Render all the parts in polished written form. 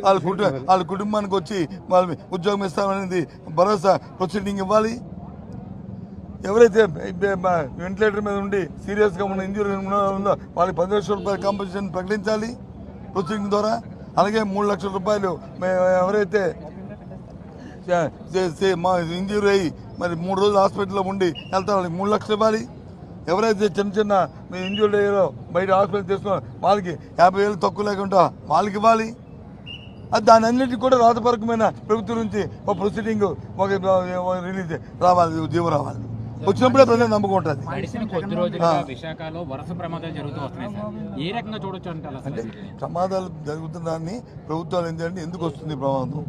వాళ్ళ కుటుంబానికి వచ్చి వాళ్ళ ఉద్యోగం ఇస్తామనేది భరోసా ప్రొసీడింగ్ ఇవ్వాలి. ఎవరైతే వెంటిలేటర్ మీద ఉండి సీరియస్గా ఉన్న ఇంజూరీ ఉందో వాళ్ళకి 10 లక్షల రూపాయల కాంపెన్సేషన్ ప్రకటించాలి ప్రొసీడింగ్ ద్వారా. అలాగే 3 లక్షల రూపాయలు ఎవరైతే ఇంజూరీ అయ్యి మరి 3 రోజులు హాస్పిటల్లో ఉండి వెళ్తారు వాళ్ళకి 3 లక్షలు ఇవ్వాలి. ఎవరైతే చిన్న ఇంజూరీ అయ్యారో బయట హాస్పిటల్ చేసుకున్నారో వాళ్ళకి 50,000 తక్కువ లేకుండా వాళ్ళకి ఇవ్వాలి. అది దాని అన్నింటికి కూడా రాతపరకమైన ప్రభుత్వం నుంచి ఒక ప్రొసీడింగ్ ఒక రిలీజ్ రావాలి, జీవో రావాలి. వచ్చినప్పుడే ప్రజలు నమ్మకం ఉంటుంది. విశాఖలో వరుస ప్రమాదాలు జరుగుతూ వస్తున్నాయి సార్, ఏ రకంగా చూడొచ్చు అంటే ప్రమాదాలు జరుగుతున్నదాన్ని ప్రభుత్వాలు ఏంటంటే ఎందుకు వస్తుంది ప్రమాదం,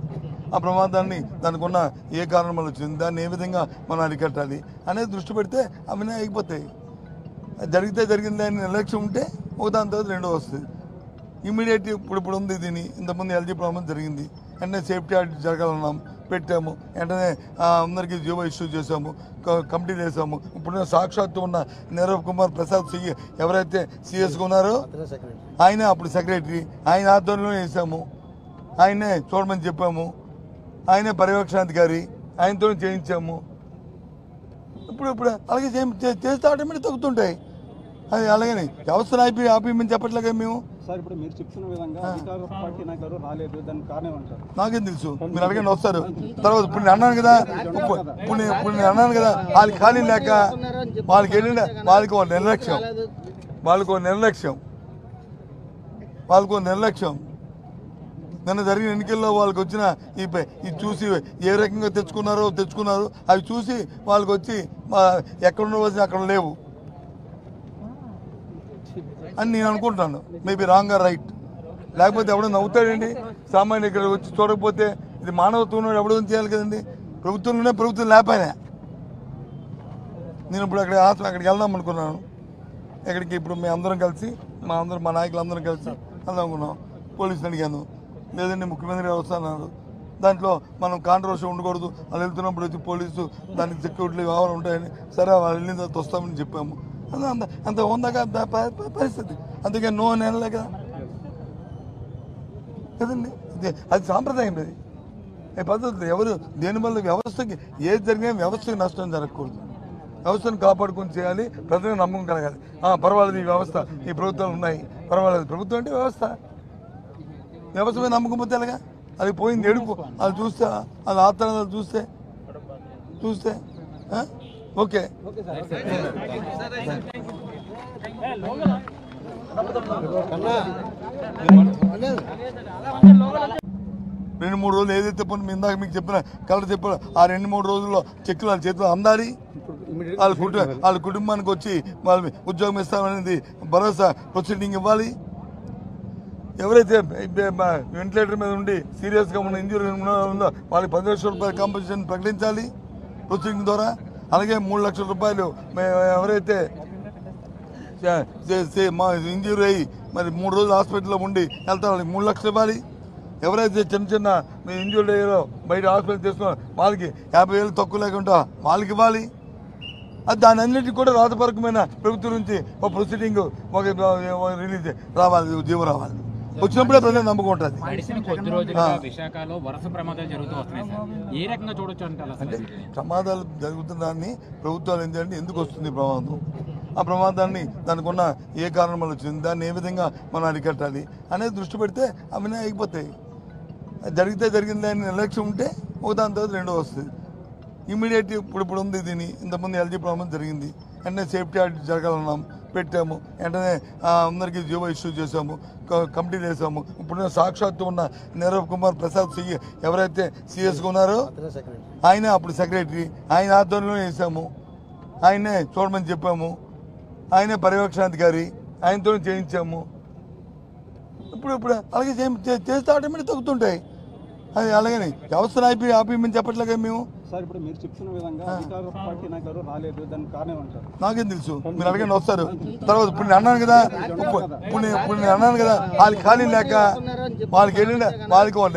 ఆ ప్రమాదాన్ని దానికి ఉన్న ఏ కారణం వల్ల వచ్చింది, దాన్ని ఏ విధంగా మనం అరికట్టాలి అనేది దృష్టి పెడితే అవన్నీ అయిపోతాయి. జరిగితే జరిగింది అని నిర్లక్ష్యం ఉంటే ఒక దాని తర్వాత రెండో వస్తుంది. ఇమీడియట్ ఇప్పుడు ఉంది దీని ఇంతకుముందు ఎల్జీ ప్రాబ్లం జరిగింది, వెంటనే సేఫ్టీ ఆడిట్ జరగాలన్నాం, పెట్టాము, వెంటనే అందరికీ జీవో ఇష్యూ చేసాము, కమిటీ వేసాము. ఇప్పుడు సాక్షాత్తు ఉన్న నీరవ్ కుమార్ ప్రసాద్ ఎవరైతే సిఎస్గా ఉన్నారో ఆయనే అప్పుడు సెక్రటరీ, ఆయన ఆధ్వర్యంలో వేసాము, ఆయనే చూడమని చెప్పాము, ఆయనే పర్యవేక్షణాధికారి, ఆయనతో చేయించాము. ఇప్పుడు అలాగే చేస్తే ఆటోమేటిక్ తగ్గుతుంటాయి. అది అలాగని వ్యవస్థను ఆపేయమని చెప్పట్లేగా మేము. సార్ ఇప్పుడు మీరు చెప్తున్న విధంగా అధికార పార్టీ నాయకులు రాలేదు, దానికి కారణం అంటారు. నాకేం తెలుసు, మీరు అడగండి వస్తారు. తర్వాత ఇప్పుడు నేను అన్నాను కదా, ఇప్పుడు నేను అన్నాను కదా, వాళ్ళకి ఖాళీ లేక వాళ్ళకి వెళ్ళిన వాళ్ళకి ఒక నిర్లక్ష్యం నిన్న జరిగిన ఎన్నికల్లో వాళ్ళకి వచ్చిన ఈ చూసి ఏ రకంగా తెచ్చుకున్నారు అవి చూసి వాళ్ళకి వచ్చి ఎక్కడున్న వచ్చి అక్కడ లేవు అని నేను అనుకుంటాను. Maybe wrong or right. లేకపోతే ఎవడో నవ్వుతాడండి, సామాన్య ఇక్కడ వచ్చి చూడకపోతే ఇది మానవత్వం ఎవడో చేయాలి కదండి. ప్రభుత్వంలోనే ప్రభుత్వం లేకపోయినా నేను ఇప్పుడు అక్కడికి వెళ్దాం అనుకున్నాను. ఎక్కడికి ఇప్పుడు మేము అందరం కలిసి మా నాయకులు అందరం కలిసి వెళ్దాం అనుకున్నాం. పోలీసులు అడిగాను, లేదండి ముఖ్యమంత్రి వస్తున్నారు, దాంట్లో మనం కాంట్రవర్సీ ఉండకూడదు, వాళ్ళు వెళ్తున్నప్పుడు వచ్చి పోలీసు దానికి సెక్యూరిటీ వ్యవహారం ఉంటాయని, సరే వాళ్ళు వెళ్ళిన తర్వాత వస్తామని చెప్పాము. అంత ఉందాక పరిస్థితి, అందుకే నో అని అనలే కదండి. అది సాంప్రదాయం. అది పద్ధతి. ఎవరు దేనివల్ల వ్యవస్థకి ఏది జరిగినా వ్యవస్థకి నష్టం జరగకూడదు, వ్యవస్థను కాపాడుకొని చేయాలి, ప్రజలకు నమ్మకం కలగాలి. పర్వాలేదు, ఈ వ్యవస్థ ఈ ప్రభుత్వాలు ఉన్నాయి, పర్వాలేదు. ప్రభుత్వం అంటే వ్యవస్థ మీద నమ్మకం పోతే ఎలాగా? అది పోయింది ఎడుపు, అది చూస్తే అది ఆత్మలు చూస్తే ఓకే. 2-3 రోజులు ఏదైతే పని ఇందాక మీకు చెప్పిన కలర్ చెప్పారో ఆ 2-3 రోజుల్లో చెక్కులు వాళ్ళ చేతిలో అందాలి. వాళ్ళ కుటుంబానికి వచ్చి వాళ్ళ ఉద్యోగం ఇస్తామనేది భరోసా ప్రొసీడింగ్ ఇవ్వాలి. ఎవరైతే వెంటిలేటర్ మీద ఉండి సీరియస్గా ఉన్న ఇంజూరీ ఉందో వాళ్ళకి 10 లక్షల రూపాయల కాంపెన్సేషన్ ప్రకటించాలి ప్రొసీడింగ్ ద్వారా. అలాగే 3 లక్షల రూపాయలు ఎవరైతే ఇంజూరీ అయ్యి మరి 3 రోజులు హాస్పిటల్లో ఉండి వెళ్తారు వాళ్ళకి 3 లక్షలు ఇవ్వాలి. ఎవరైతే చిన్న ఇంజూరీ అయ్యారో బయట హాస్పిటల్ చేసుకున్నారో వాళ్ళకి 50,000 తక్కువ లేకుండా వాళ్ళకి ఇవ్వాలి. అది దాని అన్నింటికి కూడా రాతపరకమైన ప్రభుత్వం నుంచి ఒక ప్రొసీడింగ్ ఒక రిలీజ్ రావాలి, జీవో రావాలి. వచ్చినప్పుడే ప్రజలు నమ్మకం ఉంటుంది. విశాఖలో వరుస ప్రమాదాలు జరుగుతూ వస్తున్నాయి సార్, ఏ రకంగా చూడొచ్చు అంటే ప్రమాదాలు జరుగుతున్నదాన్ని ప్రభుత్వాలు ఏంటంటే ఎందుకు వస్తుంది ప్రమాదం, ఆ ప్రమాదాన్ని దానికి ఉన్న ఏ కారణం వల్ల వచ్చింది, దాన్ని ఏ విధంగా మనం అరికట్టాలి అనేది దృష్టి పెడితే అవన్నీ అయిపోతాయి. జరిగితే జరిగింది అని నిర్లక్ష్యం ఉంటే ఒక దాని తర్వాత రెండో వస్తుంది. ఇమీడియట్ ఇప్పుడు ఉంది దీని ఇంతకుముందు ఎల్జీ ప్రాబ్లం జరిగింది, వెంటనే సేఫ్టీ ఆడిట్ జరగాలన్నాం, పెట్టాము, వెంటనే అందరికీ జీవో ఇష్యూ చేసాము, కమిటీ వేసాము. ఇప్పుడు సాక్షాత్తు ఉన్న నీరవ్ కుమార్ ప్రసాద్ ఎవరైతే సిఎస్గా ఉన్నారో ఆయనే అప్పుడు సెక్రటరీ, ఆయన ఆధ్వర్యంలో వేసాము, ఆయనే చూడమని చెప్పాము, ఆయనే పర్యవేక్షణాధికారి, ఆయనతో చేయించాము. ఇప్పుడు అలాగే చేస్తే ఆటోమేటిక్ తగ్గుతుంటాయి. అది అలాగని వ్యవస్థను ఆపేయమని చెప్పట్లేగా మేము. సార్ ఇప్పుడు మీరు చెప్తున్న విధంగా అధికార పార్టీ నాయకులు రాలేదు, దానికి కారణం అంటారు. నాకేం తెలుసు, మీరు అడగండి వస్తారు. తర్వాత ఇప్పుడు నేను అన్నాను కదా, వాళ్ళకి ఖాళీ లేక వాళ్ళకి వెళ్ళిన వాళ్ళకి ఒక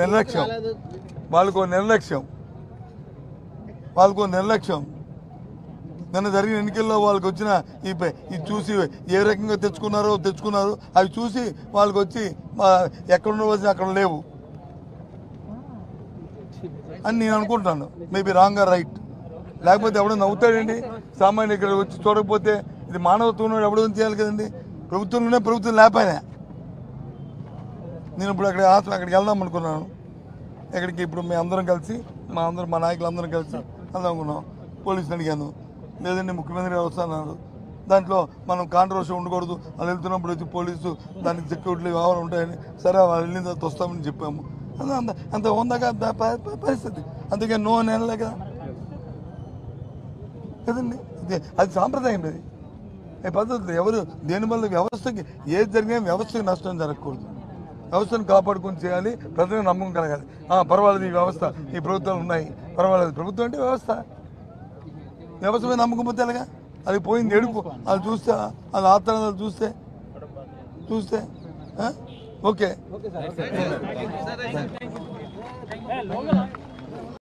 నిర్లక్ష్యం నిన్న జరిగిన ఎన్నికల్లో వాళ్ళకి వచ్చిన ఇది చూసి ఏ రకంగా తెచ్చుకున్నారు అవి చూసి వాళ్ళకి వచ్చి ఎక్కడ ఉండవలసిన అక్కడ లేవు అని నేను అనుకుంటాను. Maybe wrong or right. లేకపోతే ఎవడో నవ్వుతాడండి సామాన్య ఇక్కడ వచ్చి చూడకపోతే ఇది మానవత్వం ఎవడో చేయాలి కదండి. ప్రభుత్వంలోనే ప్రభుత్వం లేకపోయినా నేను ఇప్పుడు అక్కడికి వెళ్దాం అనుకున్నాను. ఎక్కడికి ఇప్పుడు మేము అందరం కలిసి మా నాయకులు అందరం కలిసి వెళ్దాం అనుకున్నాం. పోలీసులు అడిగాను, లేదండి ముఖ్యమంత్రి గారు వస్తున్నారు, దాంట్లో మనం కాంట్రవర్సీ ఉండకూడదు, వాళ్ళు వెళ్తున్నప్పుడు వచ్చి పోలీసు దానికి సెక్యూరిటీ వ్యవహారం ఉంటాయని, సరే వాళ్ళు వెళ్ళిన తర్వాత వస్తామని చెప్పాము. అంత ఉందాక పరిస్థితి. అందుకే నో అని అనలే కదా కదండి. అది సాంప్రదాయం. అది పద్ధతి. ఎవరు దేనివల్ల వ్యవస్థకి ఏది జరిగినా వ్యవస్థకి నష్టం జరగకూడదు. వ్యవస్థను కాపాడుకొని చేయాలి, ప్రజలకు నమ్మకం కలగాలి. పర్వాలేదు ఈ వ్యవస్థ, ఈ ప్రభుత్వాలు ఉన్నాయి, పర్వాలేదు. ప్రభుత్వం అంటే వ్యవస్థ మీద నమ్మకం పోతే ఎలాగా? అది పోయింది ఎడుపు. అది చూస్తే అది ఆత్రాలు చూస్తే ఓకే.